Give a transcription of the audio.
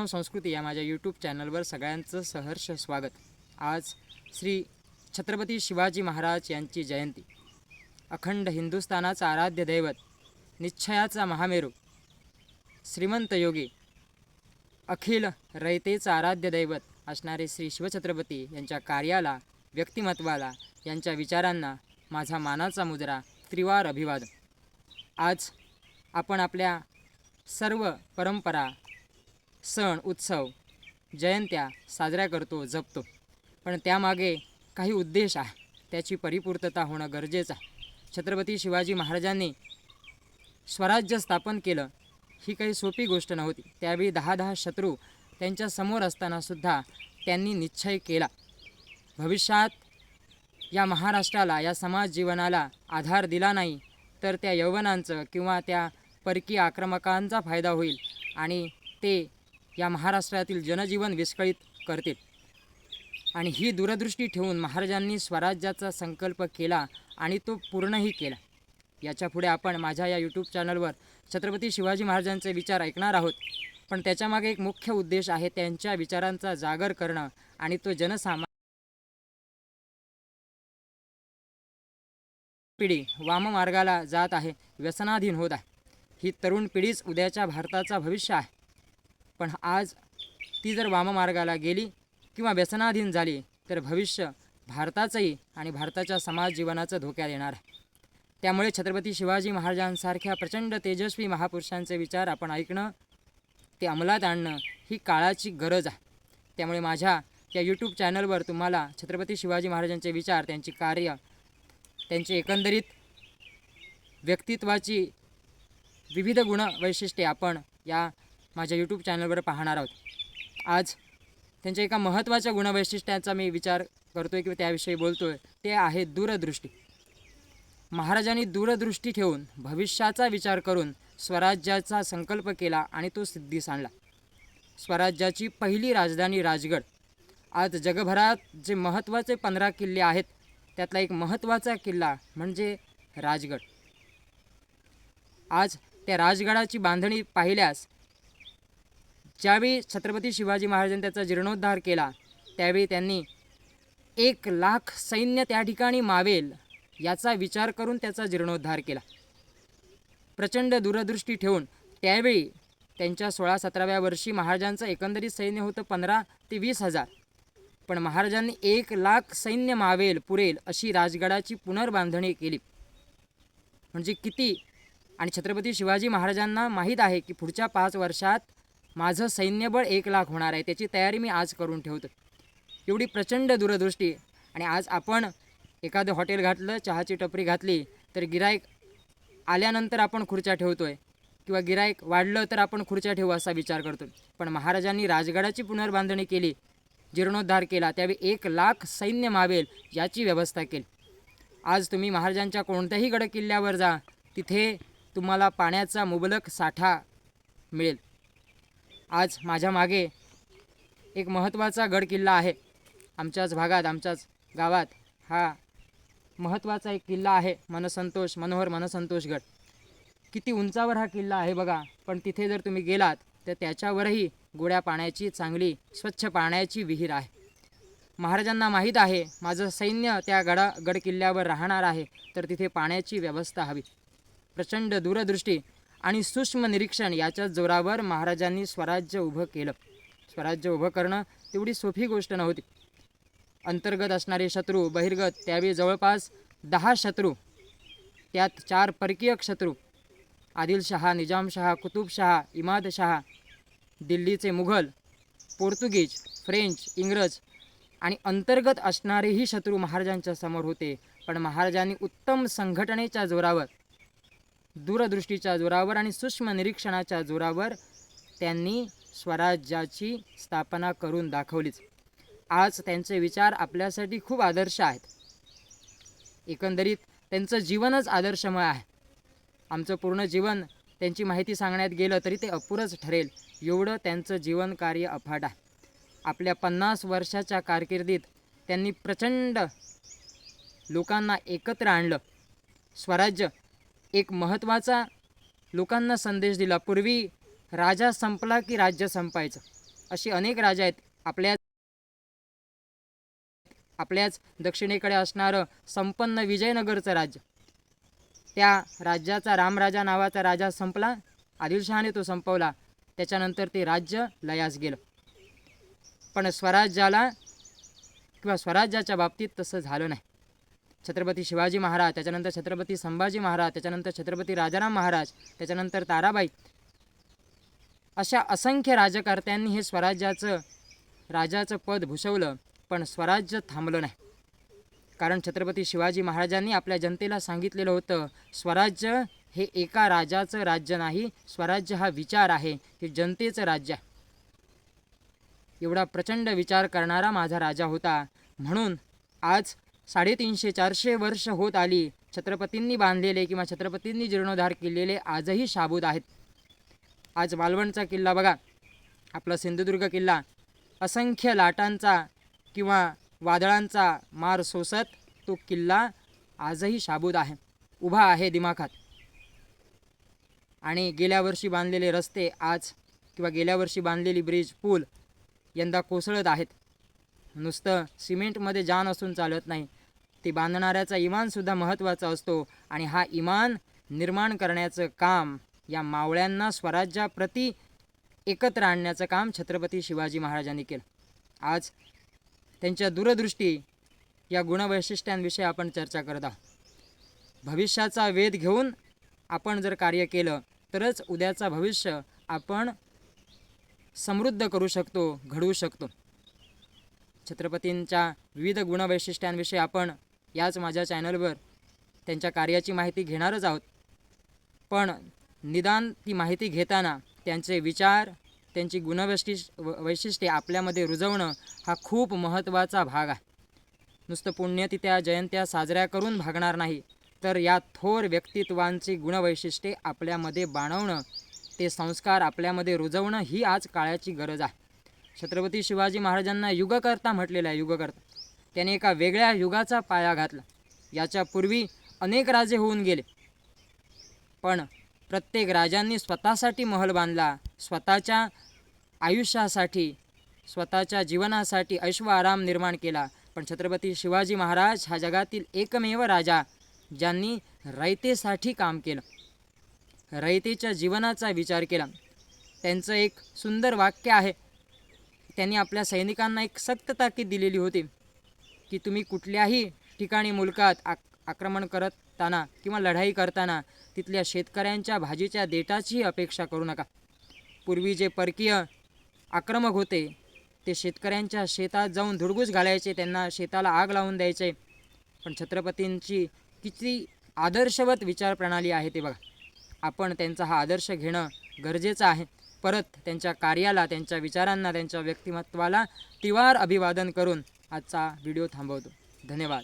वैष्णव संस्कृती या माझ्या यूट्यूब चॅनलवर सगळ्यांचं सहर्ष स्वागत। आज श्री छत्रपती शिवाजी महाराज यांची जयंती। अखंड हिंदुस्थानाचा आराध्य दैवत, निश्चयाचा महामेरू, श्रीमंत योगी, अखिल रयतेचा आराध्य दैवत असणारे श्री शिवछत्रपती यांच्या कार्याला, व्यक्तिमत्वाला, यांच्या विचारांना माझा मानाचा मुजरा, त्रिवार अभिवादन। आज आपण आपल्या सर्व परंपरा, सण, उत्सव, जयंत्या साजऱ्या करतो, जपतो, पण त्यामागे काही उद्देश आहे, त्याची परिपूर्तता होणं गरजेचं आहे। छत्रपती शिवाजी महाराजांनी स्वराज्य स्थापन केलं, ही काही सोपी गोष्ट नव्हती। त्यावेळी 10 शत्रू त्यांच्या समोर असताना सुद्धा त्यांनी निश्चय केला, भविष्यात या महाराष्ट्राला, या समाज जीवनाला आधार दिला नाही तर त्या यवनांचं किंवा त्या परकीय आक्रमकांचा फायदा होईल आणि ते या महाराष्ट्रातील जनजीवन विस्कळीत करतील। आणि ही दूरदृष्टी ठेवून महाराजांनी स्वराज्याचा संकल्प केला आणि तो पूर्णही केला। याच्या पुढे आपण माझ्या या यूट्यूब चॅनलवर छत्रपती शिवाजी महाराजांचे विचार ऐकणार आहोत, पण त्याच्यामागे एक मुख्य उद्देश आहे, त्यांच्या विचारांचा जागर करणं आणि तो जनसामान्य पिढी वाममार्गाला जात आहे, व्यसनाधीन होत आहे। ही तरुण पिढीच उद्याच्या भारताचा भविष्य आहे, पण आज ती जर वाममार्गाला गेली किंवा व्यसनाधीन झाली तर भविष्य भारताचंही आणि भारताच्या समाज जीवनाचं धोक्यात येणार आहे। त्यामुळे छत्रपती शिवाजी महाराजांसारख्या प्रचंड तेजस्वी महापुरुषांचे विचार आपण ऐकणं, ते अंमलात आणणं ही काळाची गरज आहे। त्यामुळे माझ्या या यूट्यूब चॅनलवर तुम्हाला छत्रपती शिवाजी महाराजांचे विचार, त्यांची कार्य, त्यांची एकंदरीत व्यक्तित्वाची विविध गुण वैशिष्ट्ये आपण या माझ्या यूट्यूब चॅनलवर पाहणार आहोत। आज त्यांच्या एका महत्त्वाच्या गुणवैशिष्ट्याचा मी विचार करतोय किंवा त्याविषयी बोलतोय, ते आहे दूरदृष्टी। महाराजांनी दूरदृष्टी ठेवून भविष्याचा विचार करून स्वराज्याचा संकल्प केला आणि तो सिद्धीस आणला। स्वराज्याची पहिली राजधानी राजगड। आज जगभरात जे महत्त्वाचे 15 किल्ले आहेत, त्यातला एक महत्त्वाचा किल्ला म्हणजे राजगड। आज त्या राजगडाची बांधणी पाहिल्यास, ज्यावेळी छत्रपती शिवाजी महाराजांनी त्याचा जीर्णोद्धार केला, त्यावेळी त्यांनी 1,00,000 सैन्य त्या ठिकाणी मावेल याचा विचार करून त्याचा जीर्णोद्धार केला। प्रचंड दूरदृष्टी ठेवून त्यावेळी त्यांच्या 16-17व्या वर्षी महाराजांचं एकंदरीत सैन्य होतं 15 ते 20 हजार, पण महाराजांनी 1,00,000 सैन्य मावेल पुरेल अशी राजगडाची पुनर्बांधणी केली। म्हणजे किती! आणि छत्रपती शिवाजी महाराजांना माहीत आहे की पुढच्या 5 वर्षात माझं सैन्यबळ 1,00,000 होणार आहे, त्याची तयारी मी आज करून ठेवतो। एवढी प्रचंड दूरदृष्टी। आणि आज आपण एखादं हॉटेल घातलं, चहाची टपरी घातली तर गिराईक आल्यानंतर आपण खुर्च्या ठेवतोय, किंवा गिराईक वाढलं तर आपण खुर्च्या ठेवू असा विचार करतो, पण महाराजांनी राजगडाची पुनर्बांधणी केली, जीर्णोद्धार केला, त्यावेळी 1,00,000 सैन्य मावेल याची व्यवस्था केली। आज तुम्ही महाराजांच्या कोणत्याही गड किल्ल्यावर जा, तिथे तुम्हाला पाण्याचा मुबलक साठा मिळेल। आज माझ्या मागे एक महत्त्वाचा गड किल्ला आहे, आमच्याच भागात, आमच्याच गावात हा महत्त्वाचा एक किल्ला आहे, मनोहर मनसंतोषगड। किती उंचावर हा किल्ला आहे बघा, पण तिथे जर तुम्ही गेलात तर त्याच्यावरही गोड्या पाण्याची, चांगली स्वच्छ पाण्याची विहीर आहे। महाराजांना माहीत आहे माझं सैन्य त्या गड किल्ल्यावर राहणार आहे, तर तिथे पाण्याची व्यवस्था हवी। प्रचंड दूरदृष्टी आणि सूक्ष्म निरीक्षण याच्या जोरावर महाराजांनी स्वराज्य उभं केलं। स्वराज्य उभं करणं तेवढी सोपी गोष्ट नव्हती। अंतर्गत असणारे शत्रू, बहिर्गत, त्यावेळी जवळपास 10 शत्रू, त्यात 4 परकीय शत्रू, आदिलशहा, निजामशहा, कुतुबशहा, इमादशहा, दिल्लीचे मुघल, पोर्तुगीज, फ्रेंच, इंग्रज आणि अंतर्गत असणारेही शत्रू महाराजांच्या समोर होते। पण महाराजांनी उत्तम संघटनेच्या जोरावर, दूरदृष्टीच्या जोरावर आणि सूक्ष्म निरीक्षणाच्या जोरावर त्यांनी स्वराज्याची स्थापना करून दाखवलीच। आज त्यांचे विचार आपल्यासाठी खूप आदर्श आहेत। एकंदरीत त्यांचं जीवनच आदर्शमय आहे। आमचं पूर्ण जीवन त्यांची माहिती सांगण्यात गेलं तरी ते अपुरंच ठरेल, एवढं त्यांचं जीवन कार्य अफाट आहे। आपल्या 50 वर्षाच्या कारकिर्दीत त्यांनी प्रचंड लोकांना एकत्र आणलं। स्वराज्य एक महत्त्वाचा लोकांना संदेश दिला। पूर्वी राजा संपला की राज्य संपायचं, अशी अनेक राजा आहेत. आपल्याच दक्षिणेकडे असणारं संपन्न विजयनगरचं राज्य, त्या राज्याचा रामराजा नावाचा राजा संपला, आदिलशहाने तो संपवला. त्याच्यानंतर ते राज्य लयास गेलं. पण स्वराज्याला किंवा स्वराज्याच्या बाबतीत तसं झालं नाही. छत्रपती शिवाजी महाराज, त्याच्यानंतर छत्रपती संभाजी महाराज, त्याच्यानंतर छत्रपती राजाराम महाराज, त्याच्यानंतर ताराबाई, अशा असंख्य राजकर्त्यांनी हे स्वराज्याचं राजाचं पद भूषवलं. पण स्वराज्य थांबलं नाही. कारण छत्रपती शिवाजी महाराजांनी आपल्या जनतेला सांगितलेलं होतं, स्वराज्य हे एका राजाचं राज्य नाही, स्वराज्य हा विचार आहे, हे जनतेचं राज्य आहे. एवढा प्रचंड विचार करणारा माझा राजा होता. म्हणून आज 350-400 वर्ष होत आली, छत्रपतींनी बांधलेले किंवा छत्रपतींनी जीर्णोद्धार केलेले आजही शाबूत आहेत. आज मालवणचा किल्ला बघा, आपला सिंधुदुर्ग किल्ला असंख्य लाटांचा किंवा वादळांचा मार सोसत तो किल्ला आजही शाबूत आहे, उभा आहे दिमाखात. आणि गेल्या वर्षी बांधलेले रस्ते आज किंवा गेल्या वर्षी बांधलेली ब्रिज, पूल यंदा कोसळत आहेत. नुसतं सिमेंटमध्ये जान असून चालत नाही, ते बांधणाऱ्याचा इमानसुद्धा महत्त्वाचा असतो. आणि हा इमान निर्माण करण्याचं काम, या मावळ्यांना स्वराज्याप्रती एकत्र आणण्याचं काम छत्रपती शिवाजी महाराजांनी केलं. आज त्यांच्या दूरदृष्टी या गुणवैशिष्ट्यांविषयी आपण चर्चा करत आहोत. भविष्याचा वेध घेऊन आपण जर कार्य केलं तरच उद्याचा भविष्य आपण समृद्ध करू शकतो, घडवू शकतो. छत्रपतींच्या विविध गुणवैशिष्ट्यांविषयी आपण याच माझ्या चॅनलवर त्यांच्या कार्याची माहिती घेणारच आहोत. पण निदान ती माहिती घेताना त्यांचे विचार, त्यांची वैशिष्ट्ये आपल्यामध्ये रुजवणं हा खूप महत्त्वाचा भाग आहे. नुसतं पुण्यतिथ्या जयंत्या साजऱ्या करून भागणार नाही, तर या थोर व्यक्तित्वांची गुणवैशिष्ट्ये आपल्यामध्ये बाणवणं, ते संस्कार आपल्यामध्ये रुजवणं ही आज काळाची गरज आहे. छत्रपती शिवाजी महाराजांना युगकर्ता म्हटलेलं आहे, युगकर्ता. त्याने एका वेगळ्या युगाचा पाया घातला. याच्यापूर्वी अनेक राजे होऊन गेले, पण प्रत्येक राजांनी स्वतःसाठी महल बांधला, स्वतःच्या आयुष्यासाठी, स्वतःच्या जीवनासाठी ऐश्व आराम निर्माण केला. पण छत्रपती शिवाजी महाराज हा जगातील एकमेव राजा ज्यांनी रयतेसाठी काम केलं, रयतेच्या जीवनाचा विचार केला. त्यांचं एक सुंदर वाक्य आहे. त्यांनी आपल्या सैनिकांना एक सक्त ताकीद दिलेली होती की तुम्ही कुठल्याही ठिकाणी मुलकात आक्रमण करताना किंवा लढाई करताना तिथल्या शेतकऱ्यांच्या भाजीच्या देठाची अपेक्षा करू नका. पूर्वी जे परकीय आक्रमक होते ते शेतकऱ्यांच्या शेतात जाऊन धुडगूस घालायचे, त्यांना शेताला आग लावून द्यायचे. पण छत्रपतींची किती आदर्शवत विचारप्रणाली आहे ते बघा. आपण त्यांचा हा आदर्श घेणं गरजेचं आहे. परत त्यांच्या कार्याला, त्यांच्या विचारांना, त्यांच्या व्यक्तिमत्वाला तिवार अभिवादन करून आजचा व्हिडिओ थांबवतो. धन्यवाद.